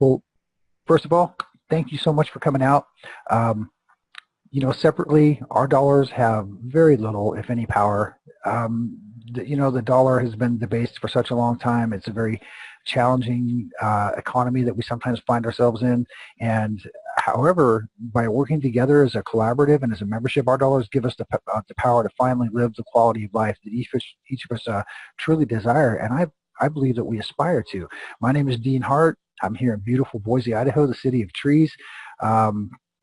Well, first of all, thank you so much for coming out. Separately, our dollars have very little, if any, power. The dollar has been debased for such a long time. It's a very challenging economy that we sometimes find ourselves in. And however, by working together as a collaborative and as a membership, our dollars give us the power to finally live the quality of life that each of us truly desire. And I believe that we aspire to. My name is Dean Hart. I'm here in beautiful Boise, Idaho, the city of trees.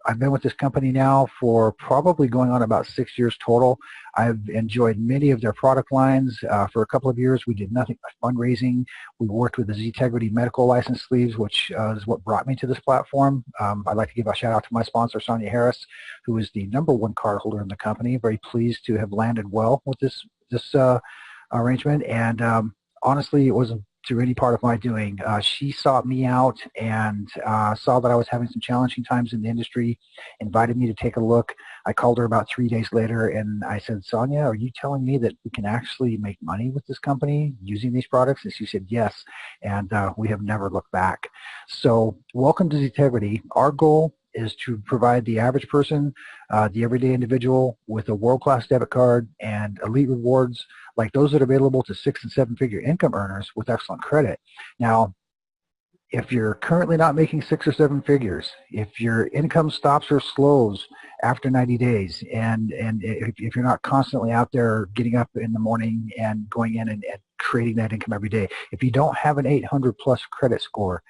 I've been with this company now for probably going on about 6 years total. I've enjoyed many of their product lines. For a couple of years, we did nothing but fundraising. We worked with the Ztegrity medical license sleeves, which is what brought me to this platform. I'd like to give a shout out to my sponsor, Sonia Harris, who is the #1 card holder in the company. Very pleased to have landed well with this arrangement. And honestly, it wasn't through any part of my doing. She sought me out and saw that I was having some challenging times in the industry, invited me to take a look. I called her about 3 days later and I said, Sonia, are you telling me that we can actually make money with this company using these products? And she said, yes. And we have never looked back. So welcome to Ztegrity. Our goal is to provide the average person, the everyday individual, with a world-class debit card and elite rewards like those that are available to 6- and 7-figure income earners with excellent credit. Now, if you're currently not making 6 or 7 figures, if your income stops or slows after 90 days, and if you're not constantly out there getting up in the morning and going in and creating that income every day, if you don't have an 800+ credit score,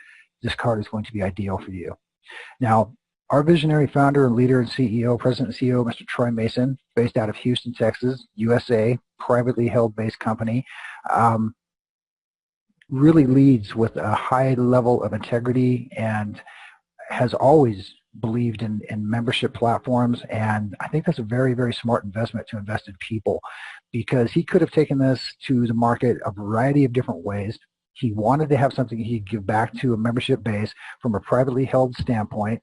this card is going to be ideal for you. Now, our visionary founder and leader and CEO, President and CEO, Mr. Troy Mason, based out of Houston, Texas, USA, privately held based company, really leads with a high level of integrity and has always believed in membership platforms. And I think that's a very, very smart investment to invest in people, because he could have taken this to the market a variety of different ways. He wanted to have something he could give back to a membership base from a privately held standpoint,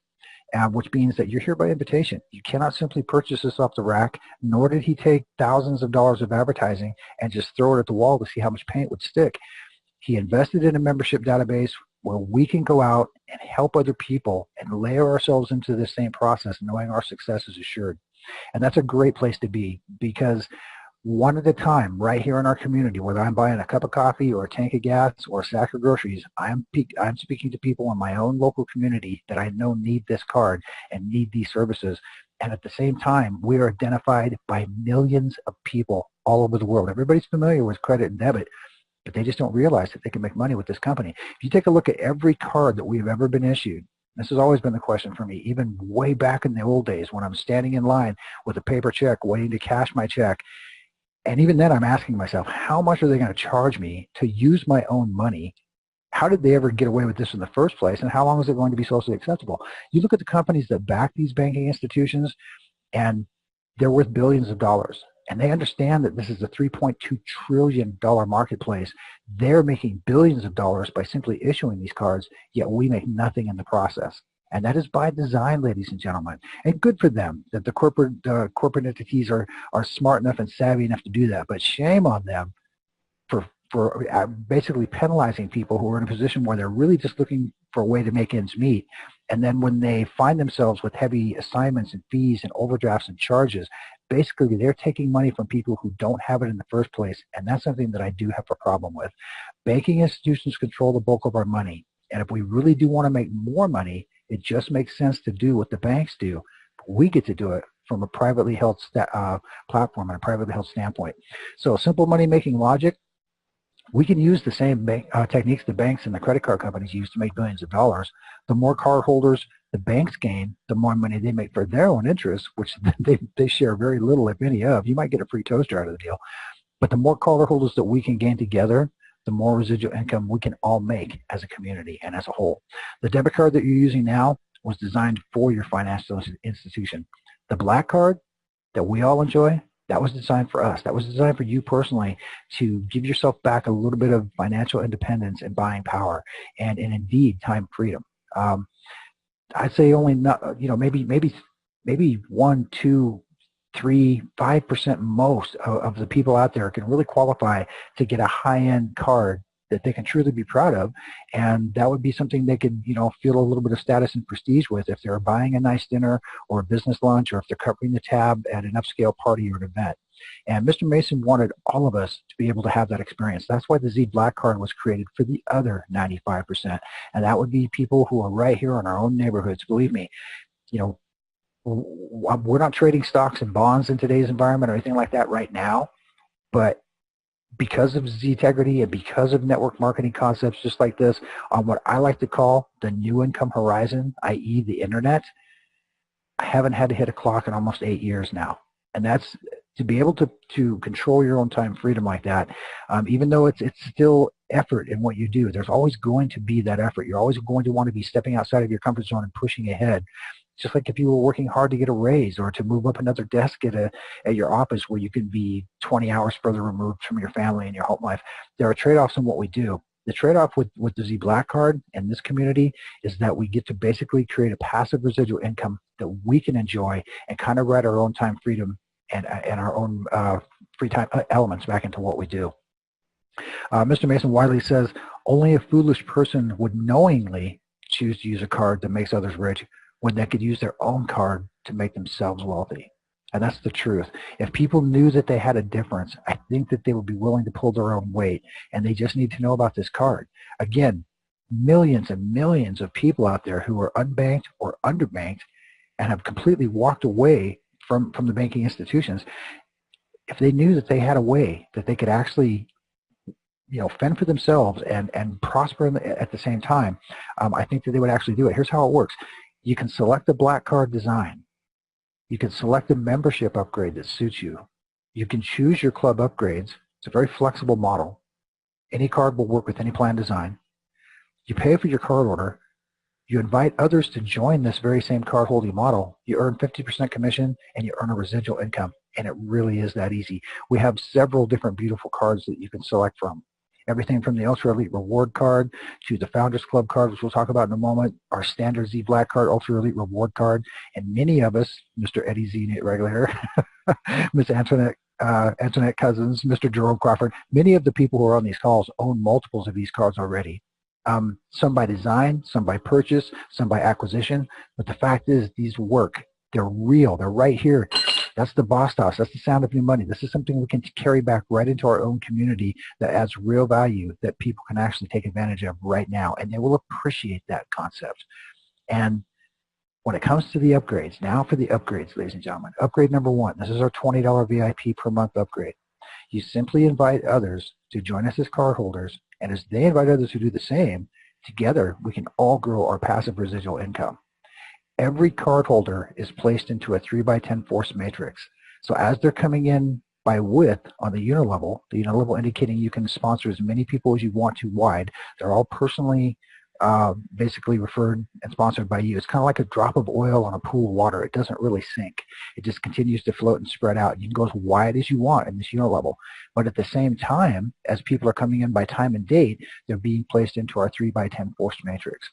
which means that you're here by invitation. You cannot simply purchase this off the rack, nor did he take thousands of dollars of advertising and just throw it at the wall to see how much paint would stick. He invested in a membership database where we can go out and help other people and layer ourselves into the same process, knowing our success is assured. And that's a great place to be, because one at a time, right here in our community, whether I'm buying a cup of coffee or a tank of gas or a sack of groceries, I'm speaking to people in my own local community that I know need this card and need these services. And at the same time, we are identified by millions of people all over the world. Everybody's familiar with credit and debit, but they just don't realize that they can make money with this company. If you take a look at every card that we've ever been issued, this has always been the question for me, even way back in the old days when I'm standing in line with a paper check waiting to cash my check. And even then, I'm asking myself, how much are they going to charge me to use my own money? How did they ever get away with this in the first place? And how long is it going to be socially acceptable? You look at the companies that back these banking institutions, and they're worth billions of dollars. And they understand that this is a $3.2 trillion marketplace. They're making billions of dollars by simply issuing these cards, yet we make nothing in the process. And that is by design, ladies and gentlemen. And good for them that the corporate entities are smart enough and savvy enough to do that. But shame on them for basically penalizing people who are in a position where they're really just looking for a way to make ends meet. And then when they find themselves with heavy assignments and fees and overdrafts and charges, basically they're taking money from people who don't have it in the first place. And that's something that I do have a problem with. Banking institutions control the bulk of our money. And if we really do want to make more money, it just makes sense to do what the banks do. We get to do it from a privately held platform and a privately held standpoint. So simple money-making logic, we can use the same techniques the banks and the credit card companies use to make billions of dollars. The more cardholders the banks gain, the more money they make for their own interests, which they share very little, if any, of. You might get a free toaster out of the deal. But the more cardholders that we can gain together, the more residual income we can all make as a community and as a whole. The debit card that you're using now was designed for your financial institution. The Black Card that we all enjoy, that was designed for us. That was designed for you personally to give yourself back a little bit of financial independence and buying power and indeed time freedom. I'd say only not, maybe 1, 2, 3, 5% most of the people out there can really qualify to get a high-end card that they can truly be proud of, and that would be something they could, feel a little bit of status and prestige with if they're buying a nice dinner or a business lunch, or if they're covering the tab at an upscale party or an event. And Mr. Mason wanted all of us to be able to have that experience. That's why the ZblackCard was created for the other 95%, and that would be people who are right here in our own neighborhoods. Believe me, we're not trading stocks and bonds in today's environment or anything like that right now, but because of Ztegrity and because of network marketing concepts just like this, on what I like to call the new income horizon, i.e. the internet, I haven't had to hit a clock in almost 8 years now. And that's to be able to control your own time freedom like that, even though it's still effort in what you do. There's always going to be that effort. You're always going to want to be stepping outside of your comfort zone and pushing ahead. Just like if you were working hard to get a raise or to move up another desk at your office where you can be 20 hours further removed from your family and your home life. There are trade-offs in what we do. The trade-off with the ZblackCard and this community is that we get to basically create a passive residual income that we can enjoy and kind of write our own time freedom and our own free time elements back into what we do. Mr. Mason Wiley says, only a foolish person would knowingly choose to use a card that makes others rich when they could use their own card to make themselves wealthy. And that's the truth. If people knew that they had a difference, I think that they would be willing to pull their own weight, and they just need to know about this card. Again, millions and millions of people out there who are unbanked or underbanked and have completely walked away from the banking institutions. If they knew that they had a way that they could actually fend for themselves and prosper at the same time, I think that they would actually do it. Here's how it works. You can select a black card design. You can select a membership upgrade that suits you. You can choose your club upgrades. It's a very flexible model. Any card will work with any plan design. You pay for your card order. You invite others to join this very same card holding model. You earn 50% commission and you earn a residual income. And it really is that easy. We have several different beautiful cards that you can select from. Everything from the Ultra Elite Reward card to the Founders Club card, which we'll talk about in a moment, our standard ZblackCard Ultra Elite Reward card, and many of us, Mr. Eddie Z, regular, Miss Antoinette Cousins, Mr. Jerome Crawford, many of the people who are on these calls own multiples of these cards already. Some by design, some by purchase, some by acquisition, but the fact is these work. They're real. They're right here. That's the boss toss. That's the sound of new money. This is something we can carry back right into our own community that adds real value that people can actually take advantage of right now, and they will appreciate that concept. And when it comes to the upgrades, now for the upgrades, ladies and gentlemen, upgrade number one, this is our $20 VIP per month upgrade. You simply invite others to join us as cardholders, and as they invite others who do the same, together we can all grow our passive residual income. Every cardholder is placed into a 3x10 force matrix. So as they're coming in by width on the unilevel indicating you can sponsor as many people as you want to wide, they're all personally basically referred and sponsored by you. It's kind of like a drop of oil on a pool of water. It doesn't really sink. It just continues to float and spread out. You can go as wide as you want in this unilevel. But at the same time, as people are coming in by time and date, they're being placed into our 3x10 force matrix.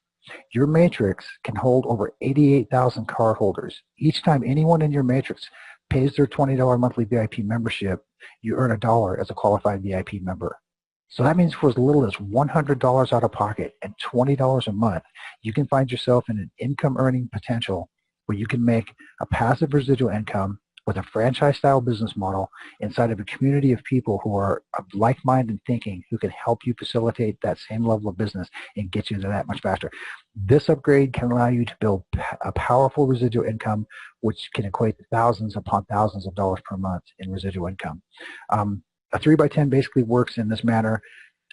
Your matrix can hold over 88,000 cardholders. Each time anyone in your matrix pays their $20 monthly VIP membership, you earn $1 as a qualified VIP member. So that means for as little as $100 out of pocket and $20 a month, you can find yourself in an income earning potential where you can make a passive residual income with a franchise-style business model inside of a community of people who are of like-minded thinking who can help you facilitate that same level of business and get you to that much faster. This upgrade can allow you to build a powerful residual income which can equate to thousands upon thousands of dollars per month in residual income. A 3x10 basically works in this manner.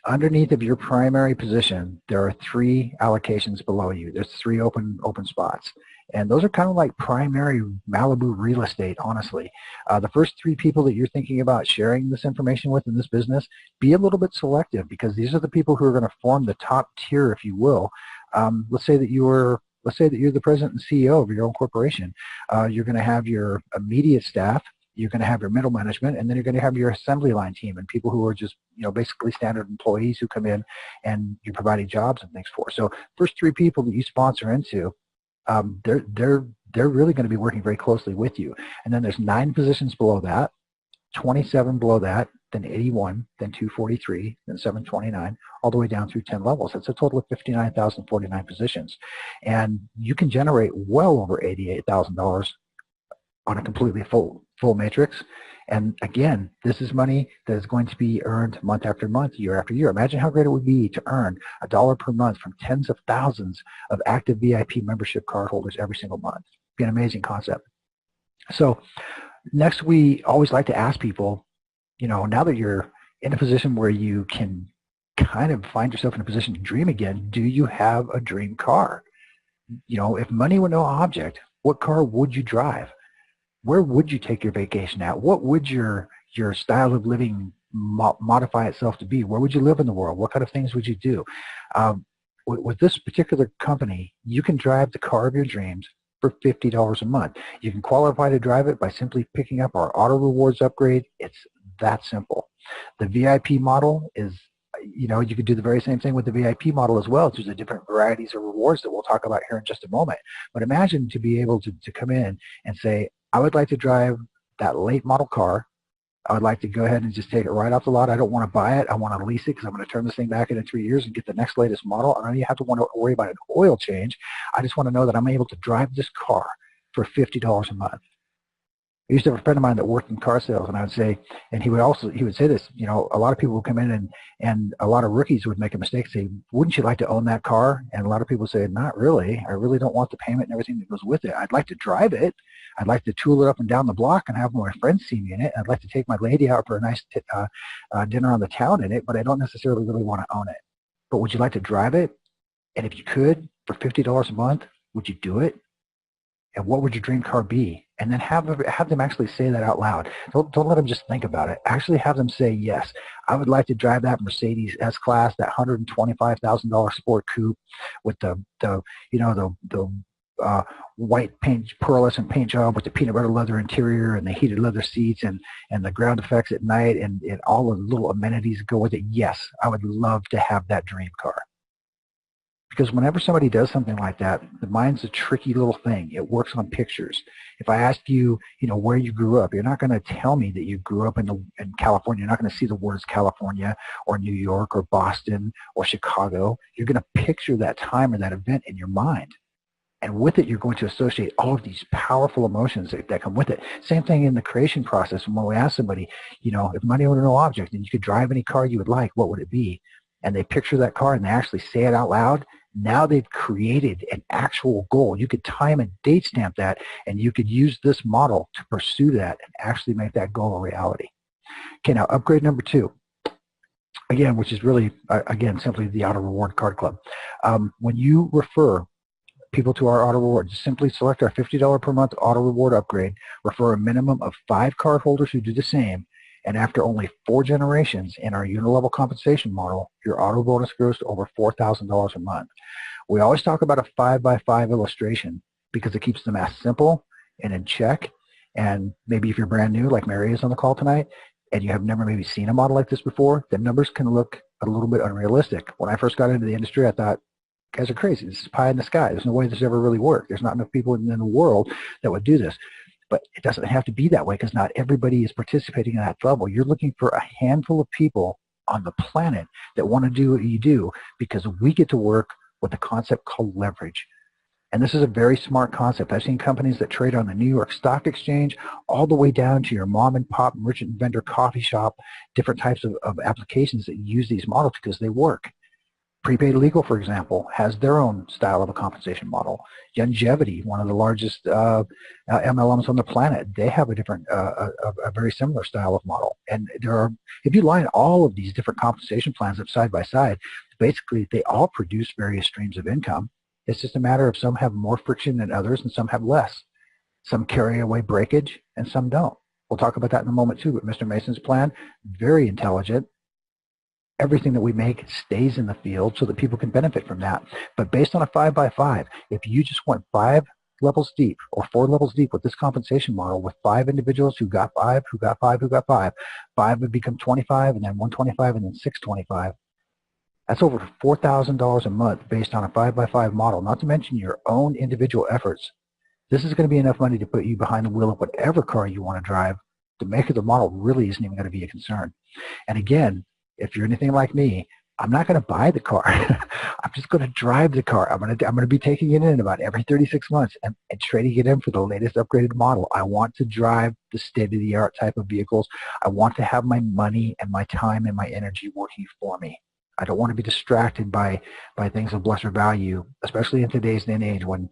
Underneath of your primary position, there are 3 allocations below you. There's 3 open spots. And those are kind of like primary Malibu real estate, honestly. The first 3 people that you're thinking about sharing this information with in this business, be a little bit selective because these are the people who are going to form the top tier, if you will. Let's say that you're the president and CEO of your own corporation. You're going to have your immediate staff. You're going to have your middle management, and then you're going to have your assembly line team and people who are just, basically standard employees who come in and you're providing jobs and things for. So first 3 people that you sponsor into, they're really going to be working very closely with you. And then there's 9 positions below that. 27 below that, then 81, then 243, then 729, all the way down through 10 levels. That's a total of 59,049 positions. And you can generate well over $88,000 on a completely full matrix. And again, this is money that is going to be earned month after month, year after year. Imagine how great it would be to earn $1 per month from tens of thousands of active VIP membership cardholders every single month. It'd be an amazing concept. So next, we always like to ask people, you know, now that you're in a position where you can kind of find yourself in a position to dream again, do you have a dream car? You know, if money were no object, what car would you drive? Where would you take your vacation at? What would your style of living modify itself to be? Where would you live in the world? What kind of things would you do? With this particular company, you can drive the car of your dreams for $50 a month. You can qualify to drive it by simply picking up our auto rewards upgrade. It's that simple. The VIP model is, you know, you could do the very same thing with the VIP model as well. There's the different varieties of rewards that we'll talk about here in just a moment. But imagine to be able to come in and say, I would like to drive that late model car. I would like to go ahead and just take it right off the lot. I don't want to buy it. I want to lease it because I'm going to turn this thing back in 3 years and get the next latest model. I don't even have to worry about an oil change. I just want to know that I'm able to drive this car for $50 a month. I used to have a friend of mine that worked in car sales, and I would say, and he would say this, you know, a lot of people would come in and a lot of rookies would make a mistake, say, wouldn't you like to own that car? And a lot of people say, not really. I really don't want the payment and everything that goes with it. I'd like to drive it. I'd like to tool it up and down the block and have my friends see me in it. I'd like to take my lady out for a nice dinner on the town in it, but I don't necessarily really want to own it. But would you like to drive it? And if you could, for $50 a month, would you do it? And what would your dream car be? And then have them actually say that out loud. Don't let them just think about it. Actually have them say, yes, I would like to drive that Mercedes S-Class, that $125,000 sport coupe with the white paint, pearlescent paint job with the peanut butter leather interior and the heated leather seats and the ground effects at night and all the little amenities go with it. Yes, I would love to have that dream car. Because whenever somebody does something like that, the mind's a tricky little thing. It works on pictures. If I ask you, where you grew up, you're not going to tell me that you grew up in California. You're not going to see the words California or New York or Boston or Chicago. You're going to picture that time or that event in your mind. And with it, you're going to associate all of these powerful emotions that come with it. Same thing in the creation process. When we ask somebody, if money were no object and you could drive any car you would like, what would it be? And they picture that car and they actually say it out loud. Now they've created an actual goal. You could time and date stamp that, and you could use this model to pursue that and actually make that goal a reality. Okay, now upgrade number 2. Again, which is really, simply the Auto Reward Card Club. When you refer people to our Auto Rewards, simply select our $50 per month Auto Reward upgrade, refer a minimum of 5 cardholders who do the same, and after only 4 generations in our unit-level compensation model, your auto bonus grows to over $4,000 a month. We always talk about a 5x5 illustration because it keeps the math simple and in check. And maybe if you're brand new, like Mary is on the call tonight, and you have never maybe seen a model like this before, the numbers can look a little bit unrealistic. When I first got into the industry, I thought, guys are crazy. This is pie in the sky. There's no way this ever really worked. There's not enough people in the world that would do this. But it doesn't have to be that way because not everybody is participating at that level. You're looking for a handful of people on the planet that want to do what you do because we get to work with a concept called leverage. And this is a very smart concept. I've seen companies that trade on the New York Stock Exchange all the way down to your mom and pop merchant vendor coffee shop, different types of applications that use these models because they work. Prepaid Legal, for example, has their own style of a compensation model. Longevity, one of the largest MLMs on the planet, they have a different, a very similar style of model. And there are, if you line all of these different compensation plans up side by side, basically they all produce various streams of income. It's just a matter of some have more friction than others and some have less. Some carry away breakage and some don't. We'll talk about that in a moment too, but Mr. Mason's plan, very intelligent. Everything that we make stays in the field so that people can benefit from that. But based on a 5x5, if you just went 5 levels deep or 4 levels deep with this compensation model with 5 individuals who got 5, who got 5, who got 5, 5 would become 25 and then 125 and then 625. That's over $4,000 a month based on a 5x5 model, not to mention your own individual efforts. This is going to be enough money to put you behind the wheel of whatever car you want to drive the make of the model really isn't even going to be a concern. And again, if you're anything like me, I'm not going to buy the car. I'm just going to drive the car. I'm going to be taking it in about every 36 months and trading it in for the latest upgraded model. I want to drive the state-of-the-art type of vehicles. I want to have my money and my time and my energy working for me. I don't want to be distracted by things of lesser value, especially in today's day and age when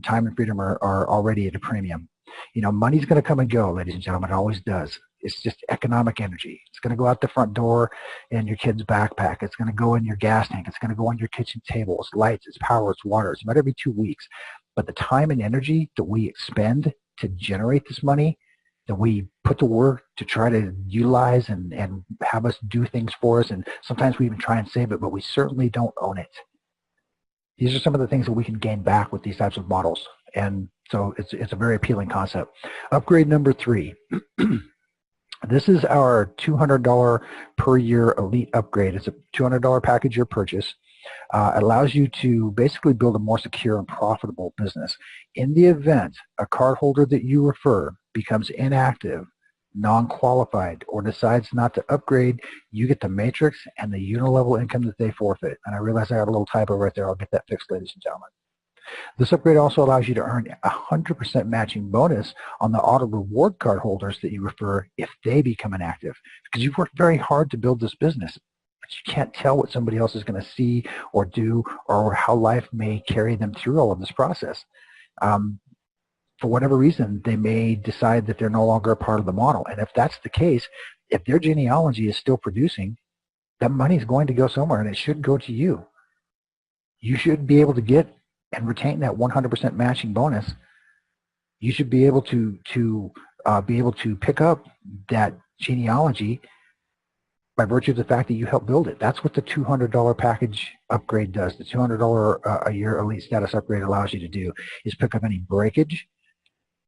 time and freedom are already at a premium. You know, money's going to come and go, ladies and gentlemen. It always does. It's just economic energy. It's going to go out the front door in your kid's backpack. It's going to go in your gas tank. It's going to go on your kitchen table. It's lights, it's power, it's water. It's about every 2 weeks. But the time and energy that we expend to generate this money, that we put to work to try to utilize and have us do things for us, and sometimes we even try and save it, but we certainly don't own it. These are some of the things that we can gain back with these types of models. And so it's a very appealing concept. Upgrade number 3. This is our $200 per year elite upgrade. It's a $200 package year purchase. It allows you to basically build a more secure and profitable business. In the event a cardholder that you refer becomes inactive, non-qualified, or decides not to upgrade, you get the matrix and the unilevel income that they forfeit. And I realize I got a little typo right there. I'll get that fixed, ladies and gentlemen. This upgrade also allows you to earn a 100% matching bonus on the auto reward card holders that you refer if they become inactive, because you've worked very hard to build this business, but you can't tell what somebody else is going to see or do, or how life may carry them through all of this process. For whatever reason, they may decide that they're no longer a part of the model. And if that's the case, if their genealogy is still producing, that money is going to go somewhere, and it should go to you. You should be able to get and retain that 100% matching bonus. You should be able to pick up that genealogy by virtue of the fact that you helped build it. That's what the $200 package upgrade does. The $200 a year elite status upgrade allows you to do is pick up any breakage.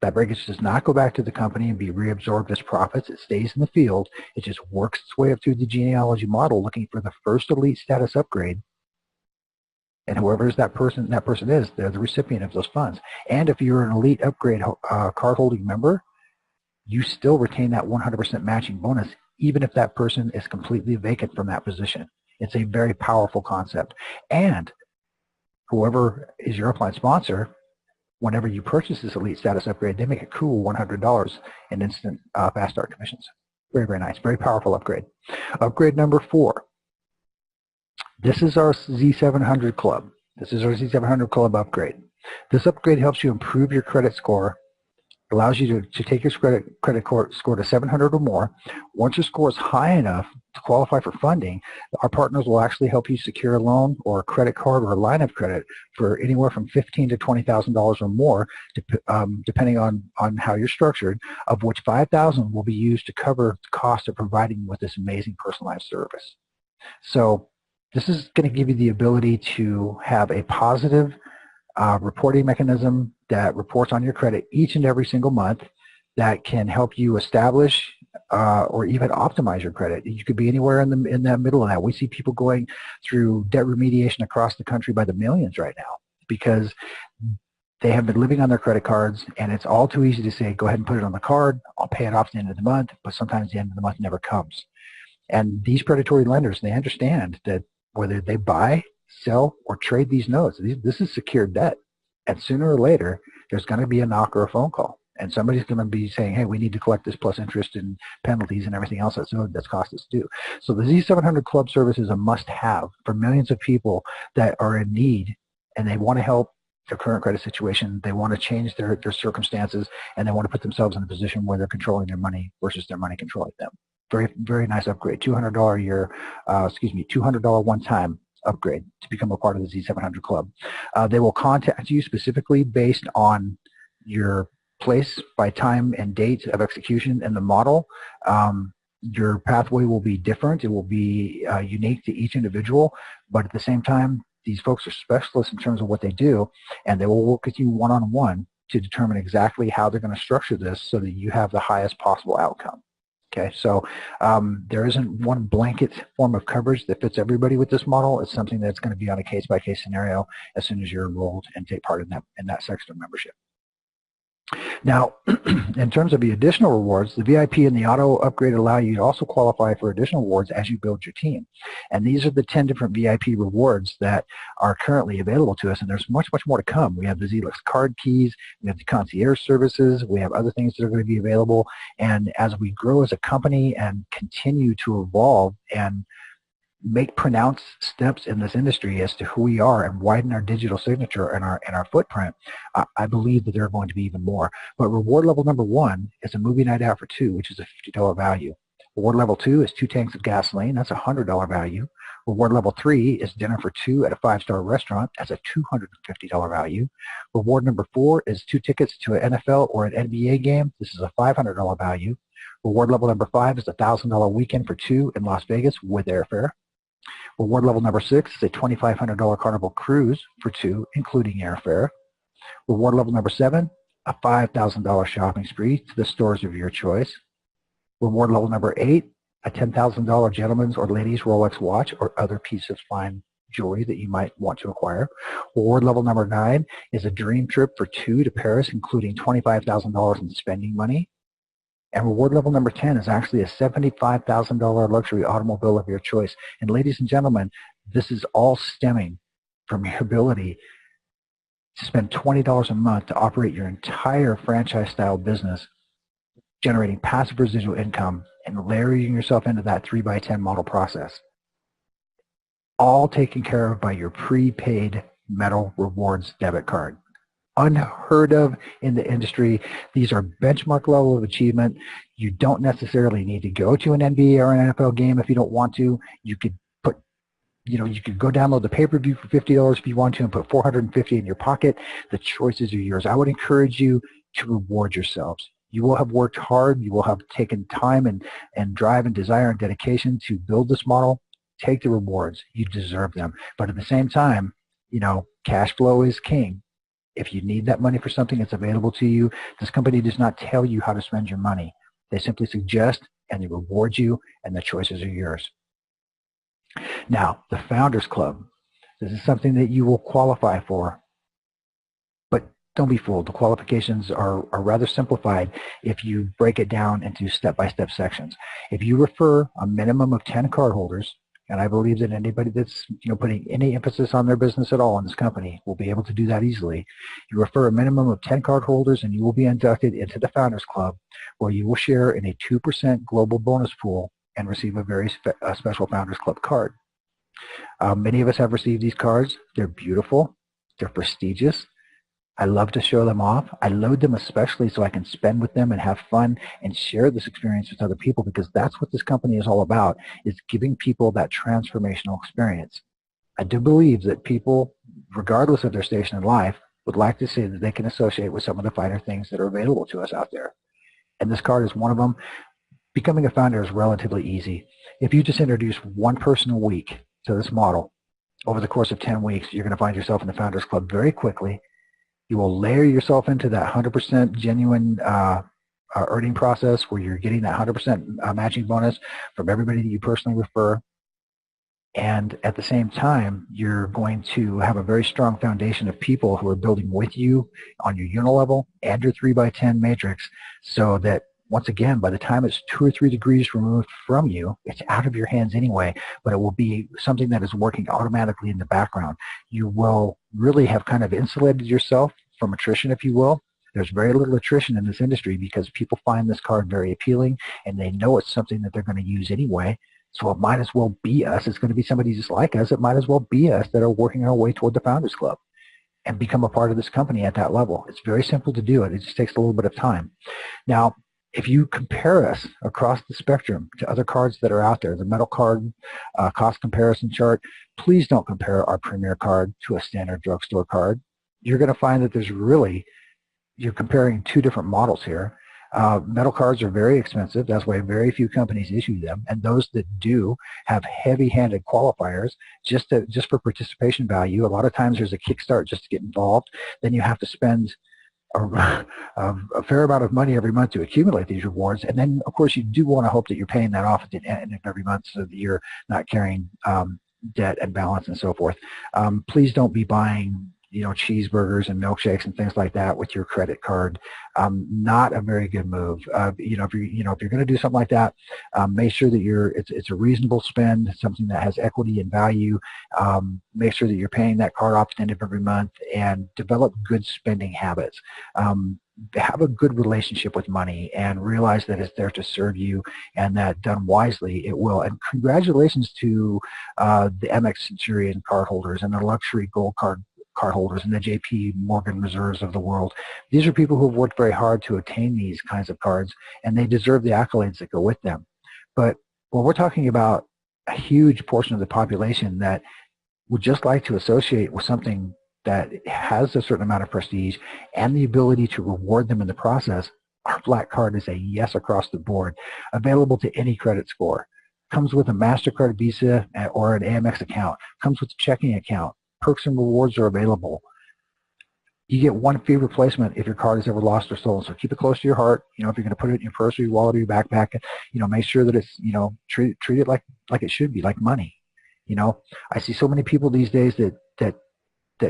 That breakage does not go back to the company and be reabsorbed as profits. It stays in the field. It just works its way up through the genealogy model looking for the first elite status upgrade. And whoever that person is, they're the recipient of those funds. And if you're an elite upgrade card holding member, you still retain that 100% matching bonus, even if that person is completely vacant from that position. It's a very powerful concept. And whoever is your upline sponsor, whenever you purchase this elite status upgrade, they make a cool $100 in instant fast start commissions. Very, very nice. Very powerful upgrade. Upgrade number 4. This is our Z700 Club. This is our Z700 Club upgrade. This upgrade helps you improve your credit score, allows you to take your credit score to 700 or more. Once your score is high enough to qualify for funding, our partners will actually help you secure a loan or a credit card or a line of credit for anywhere from $15,000 to $20,000 or more, depending on how you're structured, of which $5,000 will be used to cover the cost of providing you with this amazing personalized service. So this is going to give you the ability to have a positive reporting mechanism that reports on your credit each and every single month that can help you establish or even optimize your credit. You could be anywhere in that middle of that. We see people going through debt remediation across the country by the millions right now because they have been living on their credit cards, and it's all too easy to say, go ahead and put it on the card, I'll pay it off at the end of the month, but sometimes the end of the month never comes. And these predatory lenders, they understand that whether they buy, sell, or trade these notes, this is secured debt. And sooner or later, there's going to be a knock or a phone call. And somebody's going to be saying, hey, we need to collect this plus interest and penalties and everything else that's cost us due. So the Z700 Club service is a must-have for millions of people that are in need, and they want to help their current credit situation. They want to change their circumstances, and they want to put themselves in a position where they're controlling their money versus their money controlling them. Very, very nice upgrade. $200 a year, $200 one-time upgrade to become a part of the Z700 Club. They will contact you specifically based on your place by time and date of execution in the model. Your pathway will be different. It will be unique to each individual, but at the same time, these folks are specialists in terms of what they do, and they will work with you one-on-one to determine exactly how they're going to structure this so that you have the highest possible outcome. Okay, so there isn't one blanket form of coverage that fits everybody with this model. It's something that's going to be on a case-by-case scenario as soon as you're enrolled and take part in that section of membership. Now, in terms of the additional rewards, the VIP and the auto upgrade allow you to also qualify for additional rewards as you build your team. And these are the 10 different VIP rewards that are currently available to us, and there's much, much more to come. We have the ZblackCard keys, we have the concierge services, we have other things that are going to be available. And as we grow as a company and continue to evolve and make pronounced steps in this industry as to who we are and widen our digital signature and our footprint, I believe that there are going to be even more. But reward level number 1 is a movie night out for 2, which is a $50 value. Reward level 2 is 2 tanks of gasoline. That's a $100 value. Reward level 3 is dinner for 2 at a 5-star restaurant. That's a $250 value. Reward number 4 is 2 tickets to an NFL or an NBA game. This is a $500 value. Reward level number 5 is a $1,000 weekend for 2 in Las Vegas with airfare. Reward level number 6 is a $2,500 Carnival cruise for 2, including airfare. Reward level number 7, a $5,000 shopping spree to the stores of your choice. Reward level number 8, a $10,000 gentleman's or ladies' Rolex watch or other piece of fine jewelry that you might want to acquire. Reward level number 9 is a dream trip for 2 to Paris, including $25,000 in spending money. And reward level number 10 is actually a $75,000 luxury automobile of your choice. And ladies and gentlemen, this is all stemming from your ability to spend $20 a month to operate your entire franchise-style business, generating passive residual income and layering yourself into that 3x10 model process. All taken care of by your prepaid metal rewards debit card. Unheard of in the industry. These are benchmark level of achievement. You don't necessarily need to go to an NBA or an NFL game if you don't want to. You could put, you could go download the pay-per-view for $50 if you want to and put $450 in your pocket. The choices are yours. I would encourage you to reward yourselves. You will have worked hard. You will have taken time and drive and desire and dedication to build this model. Take the rewards. You deserve them. But at the same time, cash flow is king. If you need that money for something, it's available to you. This company does not tell you how to spend your money. They simply suggest and they reward you, and the choices are yours. Now, the Founders Club. This is something that you will qualify for. But don't be fooled. The qualifications are rather simplified if you break it down into step-by-step sections. If you refer a minimum of 10 cardholders, and I believe that anybody that's putting any emphasis on their business at all in this company will be able to do that easily. You refer a minimum of 10 cardholders and you will be inducted into the Founders Club, where you will share in a 2% global bonus pool and receive a very special Founders Club card. Many of us have received these cards. They're beautiful. They're prestigious. I love to show them off. I load them especially so I can spend with them and have fun and share this experience with other people, because that's what this company is all about, is giving people that transformational experience. I do believe that people, regardless of their station in life, would like to say that they can associate with some of the finer things that are available to us out there. And this card is one of them. Becoming a founder is relatively easy. If you just introduce one person a week to this model, over the course of 10 weeks, you're going to find yourself in the Founders Club very quickly. You will layer yourself into that 100% genuine earning process, where you're getting that 100% matching bonus from everybody that you personally refer. And at the same time, you're going to have a very strong foundation of people who are building with you on your unilevel and your 3x10 matrix, so that once again, by the time it's 2 or 3 degrees removed from you, it's out of your hands anyway, but it will be something that is working automatically in the background. You will really have kind of insulated yourself from attrition, if you will. There's very little attrition in this industry because people find this card very appealing and they know it's something that they're going to use anyway. So it might as well be us. It's going to be somebody just like us. It might as well be us that are working our way toward the Founders Club and become a part of this company at that level. It's very simple to do it. It just takes a little bit of time. Now, if you compare us across the spectrum to other cards that are out there, the metal card cost comparison chart, please don't compare our Premier card to a standard drugstore card. You're going to find that you're comparing 2 different models here. Metal cards are very expensive. That's why very few companies issue them. And those that do have heavy-handed qualifiers just for participation value. A lot of times there's a kickstart just to get involved. Then you have to spend a fair amount of money every month to accumulate these rewards. And then, of course, you do want to hope that you're paying that off at the end of every month so that you're not carrying debt and balance and so forth. Please don't be buying cheeseburgers and milkshakes and things like that with your credit card. Not a very good move. If you're going to do something like that, make sure that it's a reasonable spend, something that has equity and value. Make sure that you're paying that card off at the end of every month, and develop good spending habits. Have a good relationship with money and realize that it's there to serve you, and that done wisely, it will. And congratulations to the Amex Centurion cardholders and the luxury gold cardholders and the JP Morgan Reserves of the world. These are people who have worked very hard to attain these kinds of cards, and they deserve the accolades that go with them. But when we're talking about a huge portion of the population that would just like to associate with something that has a certain amount of prestige and the ability to reward them in the process, our Black Card is a yes across the board, available to any credit score. Comes with a MasterCard, Visa, or an Amex account. Comes with a checking account. Perks and rewards are available. You get one fee replacement if your card is ever lost or stolen. So keep it close to your heart. If you're going to put it in your purse or your wallet or your backpack, make sure that it's, treat it like it should be, like money. I see so many people these days that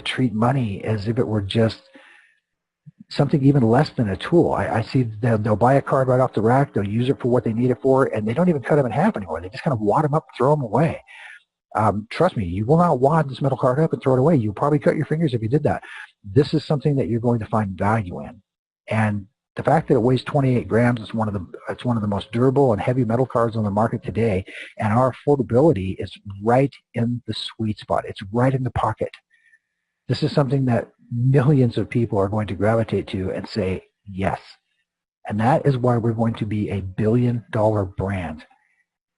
treat money as if it were just something even less than a tool. I see they'll buy a card right off the rack, they'll use it for what they need it for, and they don't even cut them in half anymore. They just kind of wad them up and throw them away. Trust me, you will not wad this metal card up and throw it away. You'll probably cut your fingers if you did that. This is something that you're going to find value in. And the fact that it weighs 28 grams, it's one of the most durable and heavy metal cards on the market today, and our affordability is right in the sweet spot. It's right in the pocket. This is something that millions of people are going to gravitate to and say yes. And that is why we're going to be a billion-dollar brand.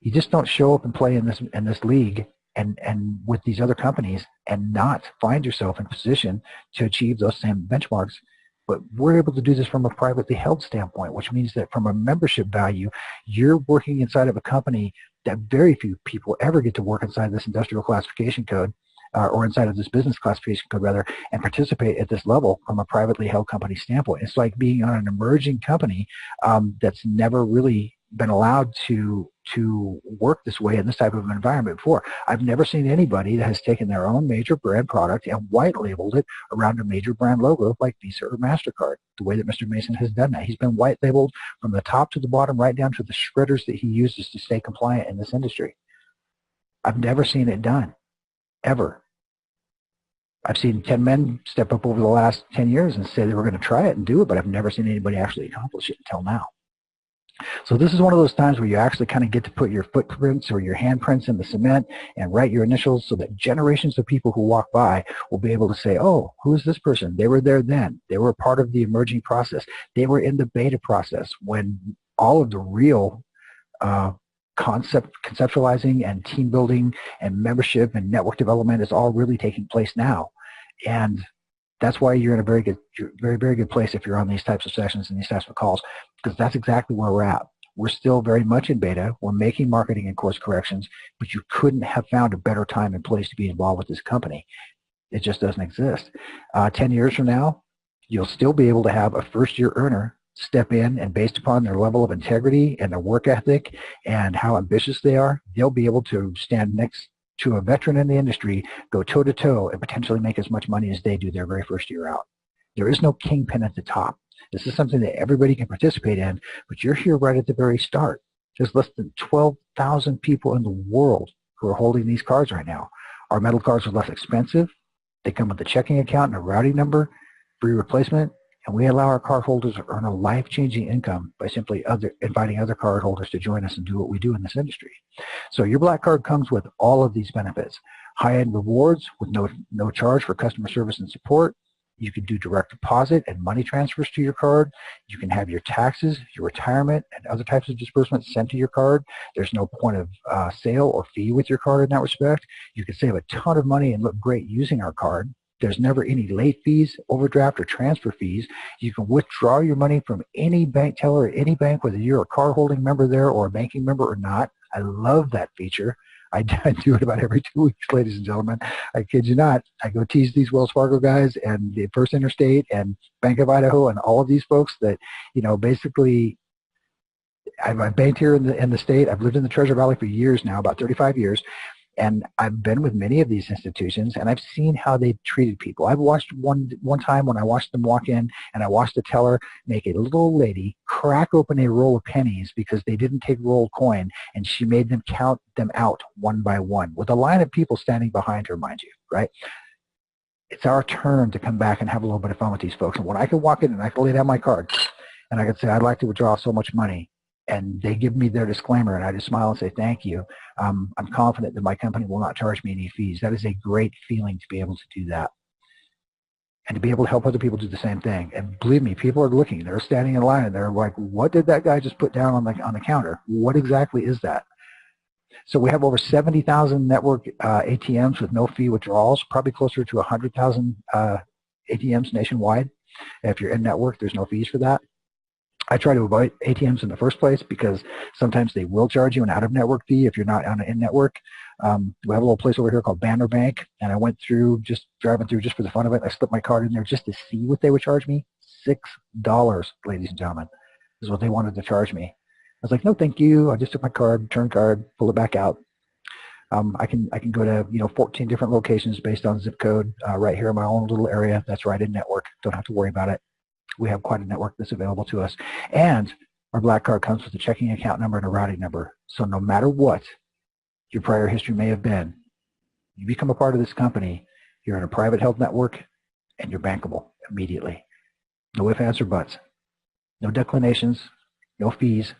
You just don't show up and play in this league and with these other companies and not find yourself in position to achieve those same benchmarks. But we're able to do this from a privately held standpoint, which means that from a membership value, you're working inside of a company that very few people ever get to work inside this industrial classification code, or inside of this business classification code rather, and participate at this level from a privately held company standpoint. It's like being on an emerging company that's never really been allowed to work this way in this type of environment before. I've never seen anybody that has taken their own major brand product and white labeled it around a major brand logo like Visa or MasterCard, the way that Mr. Mason has done that. He's been white labeled from the top to the bottom, right down to the shredders that he uses to stay compliant in this industry. I've never seen it done, ever. I've seen 10 men step up over the last 10 years and say they were going to try it and do it, but I've never seen anybody actually accomplish it until now. So this is one of those times where you actually kind of get to put your footprints or your handprints in the cement and write your initials so that generations of people who walk by will be able to say, oh, who is this person? They were there then. They were a part of the emerging process. They were in the beta process when all of the real conceptualizing and team building and membership and network development is all really taking place now. And that's why you're in a very good place if you're on these types of sessions and these types of calls, because that's exactly where we're at. We're still very much in beta. We're making marketing and course corrections, but you couldn't have found a better time and place to be involved with this company. It just doesn't exist. 10 years from now, you'll still be able to have a first-year earner step in, and based upon their level of integrity and their work ethic and how ambitious they are, they'll be able to stand next to a veteran in the industry, go toe-to-toe, and potentially make as much money as they do their very first year out. There is no kingpin at the top. This is something that everybody can participate in, but you're here right at the very start. There's less than 12,000 people in the world who are holding these cards right now. Our metal cards are less expensive. They come with a checking account and a routing number, free replacement, and we allow our cardholders to earn a life-changing income by simply inviting other cardholders to join us and do what we do in this industry. So your Black Card comes with all of these benefits. High-end rewards with no charge for customer service and support. You can do direct deposit and money transfers to your card. You can have your taxes, your retirement, and other types of disbursements sent to your card. There's no point of sale or fee with your card in that respect. You can save a ton of money and look great using our card. There's never any late fees, overdraft, or transfer fees. You can withdraw your money from any bank teller at any bank, whether you're a card holding member there or a banking member or not. I love that feature. I do it about every 2 weeks, ladies and gentlemen. I kid you not. I go tease these Wells Fargo guys and the First Interstate and Bank of Idaho and all of these folks that, basically, I've banked here in the state. I've lived in the Treasure Valley for years now, about 35 years. And I've been with many of these institutions, and I've seen how they treated people. I've watched one time when I watched them walk in, and I watched the teller make a little old lady crack open a roll of pennies because they didn't take rolled coin, and she made them count them out one by one with a line of people standing behind her, mind you, right? It's our turn to come back and have a little bit of fun with these folks. And when I can walk in and I can lay down my card, and I can say, I'd like to withdraw so much money, and they give me their disclaimer, and I just smile and say, thank you. I'm confident that my company will not charge me any fees. That is a great feeling to be able to do that. And to be able to help other people do the same thing. And believe me, people are looking. They're standing in line, and they're like, what did that guy just put down on the counter? What exactly is that? So we have over 70,000 network ATMs with no fee withdrawals, probably closer to 100,000 ATMs nationwide. If you're in network, there's no fees for that. I try to avoid ATMs in the first place because sometimes they will charge you an out-of-network fee if you're not on an in-network. We have a little place over here called Banner Bank, and I went through, just driving through just for the fun of it. I slipped my card in there just to see what they would charge me. $6, ladies and gentlemen, is what they wanted to charge me. I was like, no, thank you. I just took my card, turn card, pull it back out. I can go to 14 different locations based on zip code right here in my own little area. That's right in network. Don't have to worry about it. We have quite a network that's available to us. And our Black Card comes with a checking account number and a routing number. So no matter what your prior history may have been, you become a part of this company, you're in a private health network, and you're bankable immediately. No ifs, ands, or buts. No declinations, no fees.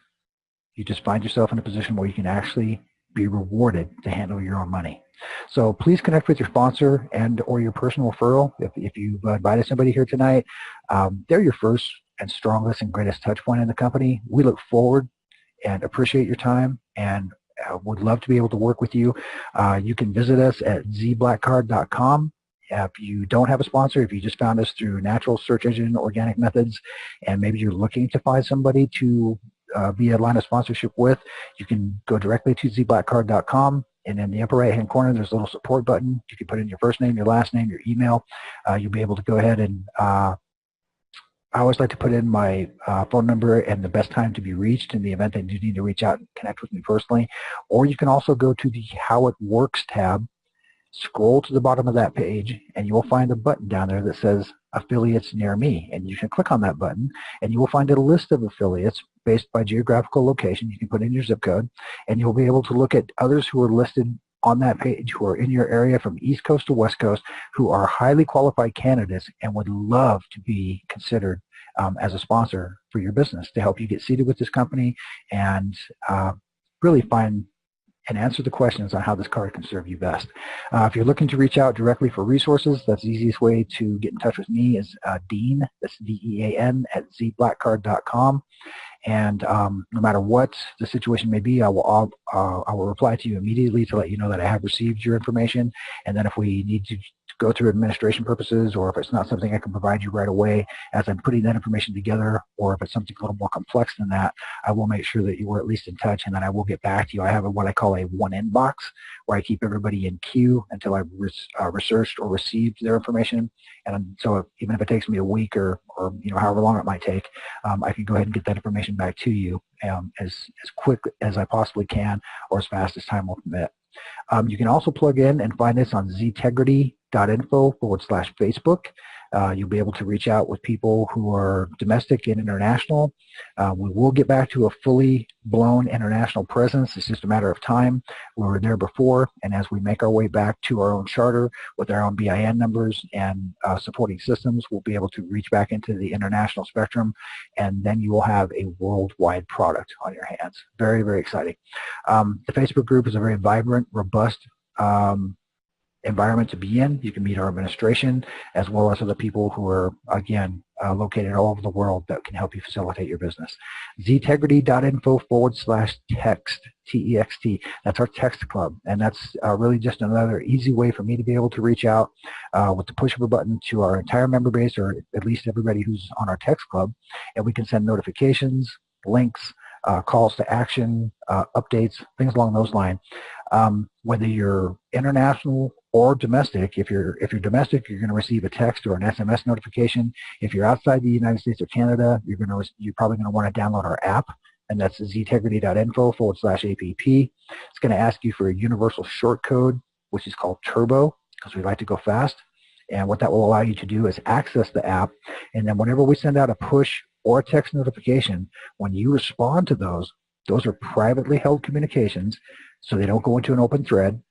You just find yourself in a position where you can actually be rewarded to handle your own money. So please connect with your sponsor and or your personal referral. If you've invited somebody here tonight, they're your first and strongest and greatest touch point in the company. We look forward and appreciate your time and would love to be able to work with you. You can visit us at ZblackCard.com. If you don't have a sponsor, if you just found us through natural search engine organic methods, and maybe you're looking to find somebody to be a line of sponsorship with, you can go directly to ZblackCard.com. And in the upper right-hand corner, there's a little support button. You can put in your first name, your last name, your email. You'll be able to go ahead and I always like to put in my phone number and the best time to be reached in the event that you need to reach out and connect with me personally. Or you can also go to the How It Works tab, scroll to the bottom of that page, and you will find a button down there that says Affiliates Near Me. And you can click on that button, and you will find a list of affiliates based by geographical location. You can put in your zip code, and you'll be able to look at others who are listed on that page who are in your area from East Coast to West Coast who are highly qualified candidates and would love to be considered as a sponsor for your business to help you get seated with this company and really find and answer the questions on how this card can serve you best. If you're looking to reach out directly for resources, that's the easiest way to get in touch with me is Dean, that's D-E-A-N, at ZblackCard.com. And no matter what the situation may be, I will reply to you immediately to let you know that I have received your information. And then if we need to go through administration purposes, or if it's not something I can provide you right away as I'm putting that information together, or if it's something a little more complex than that, I will make sure that you are at least in touch, and then I will get back to you. I have what I call a one-in box where I keep everybody in queue until I've researched or received their information. And so even if it takes me a week or however long it might take, I can go ahead and get that information back to you as quick as I possibly can, or as fast as time will permit. You can also plug in and find us on Ztegrity.info/Facebook. You'll be able to reach out with people who are domestic and international. We will get back to a fully blown international presence. It's just a matter of time. We were there before, and as we make our way back to our own charter with our own BIN numbers and supporting systems, we'll be able to reach back into the international spectrum, and then you will have a worldwide product on your hands. Very, very exciting. The Facebook group is a very vibrant, robust environment to be in. You can meet our administration as well as other people who are, again, located all over the world that can help you facilitate your business. Ztegrity.info/text, T-E-X-T. That's our text club, and that's really just another easy way for me to be able to reach out with the push of a button to our entire member base, or at least everybody who's on our text club, and we can send notifications, links, calls to action, updates, things along those lines. Whether you're international or domestic, if you're domestic, you're going to receive a text or an SMS notification. If you're outside the United States or Canada, you're probably going to want to download our app and that's ztegrity.info/app. It's going to ask you for a universal short code, which is called Turbo, because we like to go fast. And what that will allow you to do is access the app, and then whenever we send out a push or a text notification, when you respond to those are privately held communications, so they don't go into an open thread,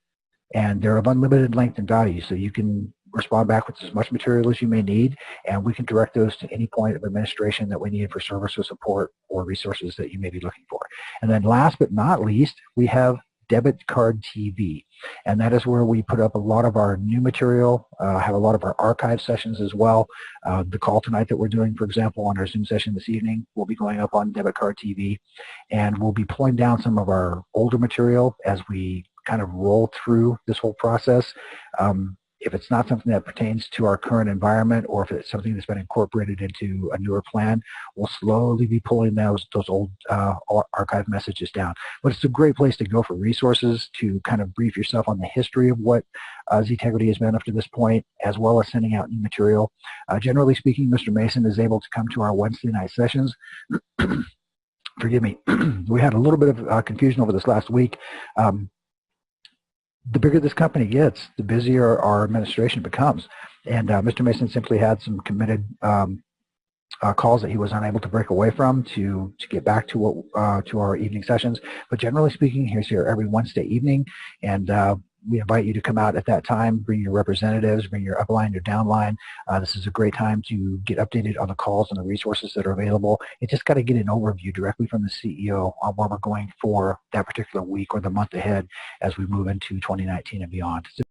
and they're of unlimited length and value, so you can respond back with as much material as you may need, and we can direct those to any point of administration that we need for service or support or resources that you may be looking for. And then last but not least, we have Debit Card TV, and that is where we put up a lot of our new material, have a lot of our archive sessions as well. The call tonight that we're doing, for example, on our Zoom session this evening, will be going up on Debit Card TV, and we'll be pulling down some of our older material as we kind of roll through this whole process. If it's not something that pertains to our current environment, or if it's something that's been incorporated into a newer plan, we'll slowly be pulling those old archive messages down. But it's a great place to go for resources to kind of brief yourself on the history of what Ztegrity has been up to this point, as well as sending out new material. Generally speaking, Mr. Mason is able to come to our Wednesday night sessions. Forgive me. We had a little bit of confusion over this last week. The bigger this company gets, the busier our administration becomes. And Mr. Mason simply had some committed calls that he was unable to break away from to get back to our evening sessions. But generally speaking, he's here every Wednesday evening, and we invite you to come out at that time, bring your representatives, bring your upline, your downline. This is a great time to get updated on the calls and the resources that are available. You just got to get an overview directly from the CEO on where we're going for that particular week or the month ahead as we move into 2019 and beyond.